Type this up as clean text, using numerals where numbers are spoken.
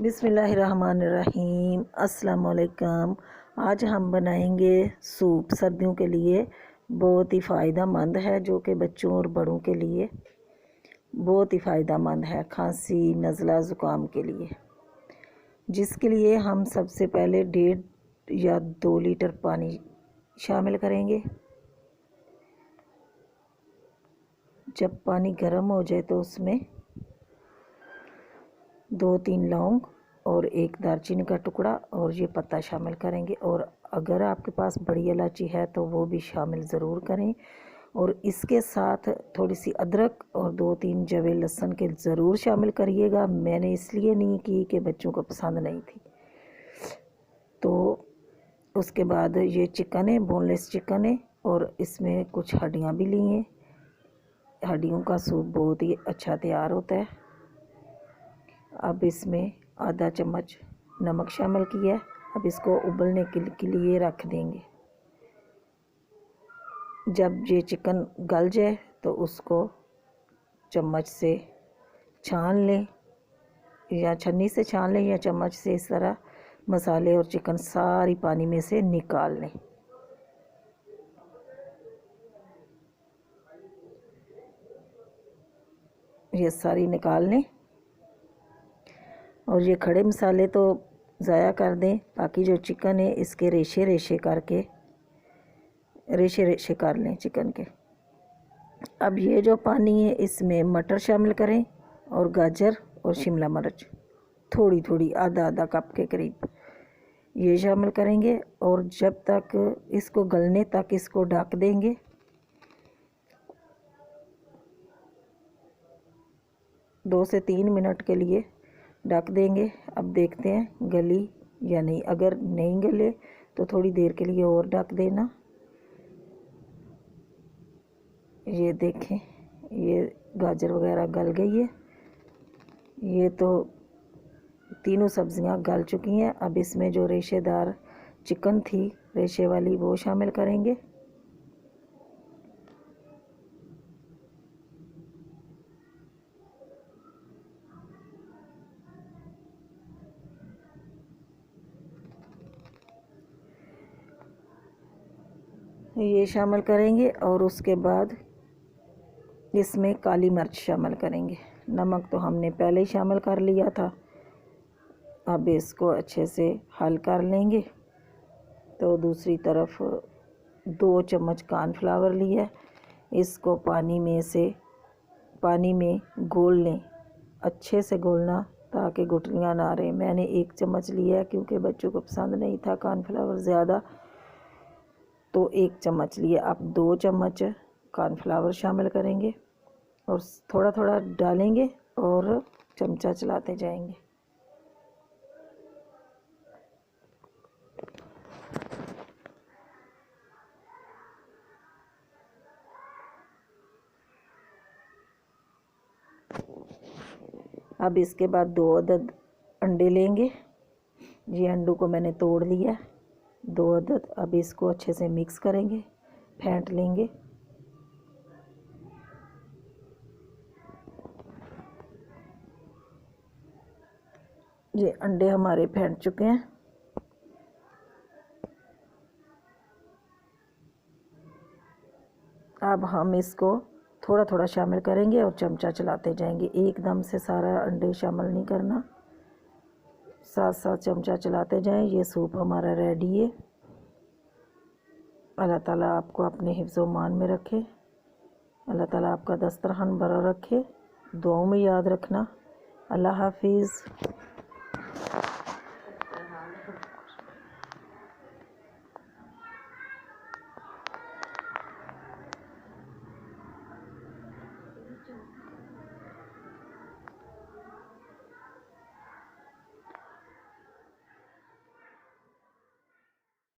बिस्मिल्लाहिर्रहमानिर्रहीम। अस्सलाम वालेकुम। आज हम बनाएंगे सूप। सर्दियों के लिए बहुत ही फ़ायदेमंद है, जो कि बच्चों और बड़ों के लिए बहुत ही फ़ायदेमंद है, खांसी नज़ला ज़ुकाम के लिए। जिसके लिए हम सबसे पहले 1.5 या 2 लीटर पानी शामिल करेंगे। जब पानी गर्म हो जाए तो उसमें 2-3 लौंग और 1 दालचीनी का टुकड़ा और ये पत्ता शामिल करेंगे। और अगर आपके पास बड़ी इलायची है तो वो भी शामिल ज़रूर करें। और इसके साथ थोड़ी सी अदरक और 2-3 जवे लहसुन के ज़रूर शामिल करिएगा। मैंने इसलिए नहीं की कि बच्चों को पसंद नहीं थी। तो उसके बाद ये चिकन है, बोनलेस चिकन है, और इसमें कुछ हड्डियाँ भी ली हैं। हड्डियों का सूप बहुत ही अच्छा तैयार होता है। अब इसमें आधा चम्मच नमक शामिल किया है। अब इसको उबलने के लिए रख देंगे। जब ये चिकन गल जाए तो उसको चम्मच से छान लें, या छन्नी से छान लें, या चम्मच से इस तरह मसाले और चिकन सारी पानी में से निकाल लें। ये सारी निकाल लें। और ये खड़े मसाले तो ज़ाया कर दें। बाकी जो चिकन है इसके रेशे रेशे कर लें चिकन के। अब ये जो पानी है इसमें मटर शामिल करें, और गाजर और शिमला मिर्च थोड़ी थोड़ी, आधा आधा कप के करीब ये शामिल करेंगे। और जब तक इसको गलने तक इसको ढक देंगे। 2 से 3 मिनट के लिए ढक देंगे। अब देखते हैं गली या नहीं। अगर नहीं गले तो थोड़ी देर के लिए और ढक देना। ये देखें, ये गाजर वगैरह गल गई है। ये तो तीनों सब्जियां गल चुकी हैं। अब इसमें जो रेशेदार चिकन थी, रेशे वाली, वो शामिल करेंगे। ये शामिल करेंगे। और उसके बाद इसमें काली मिर्च शामिल करेंगे। नमक तो हमने पहले ही शामिल कर लिया था। अब इसको अच्छे से हल कर लेंगे। तो दूसरी तरफ 2 चम्मच कॉर्नफ्लावर लिया, इसको पानी में घोल लें। अच्छे से घोलना ताकि गुठलियाँ ना रहें। मैंने 1 चम्मच लिया है क्योंकि बच्चों को पसंद नहीं था कॉर्नफ्लावर ज़्यादा, तो 1 चम्मच लिया। अब 2 चम्मच कॉर्नफ्लावर शामिल करेंगे और थोड़ा थोड़ा डालेंगे और चमचा चलाते जाएंगे। अब इसके बाद 2 अदद अंडे लेंगे। ये अंडों को मैंने तोड़ लिया, 2 अदद। अब इसको अच्छे से मिक्स करेंगे, फेंट लेंगे। ये अंडे हमारे फेंट चुके हैं। अब हम इसको थोड़ा थोड़ा शामिल करेंगे और चमचा चलाते जाएंगे। एकदम से सारा अंडे शामिल नहीं करना, साथ साथ चमचा चलाते जाएं। ये सूप हमारा रेडी है। अल्लाह ताला आपको अपने हिफ्ज़ व मान में रखे। अल्लाह ताला आपका दस्तरखान भरा रखे। दुआओं में याद रखना। अल्लाह हाफिज़।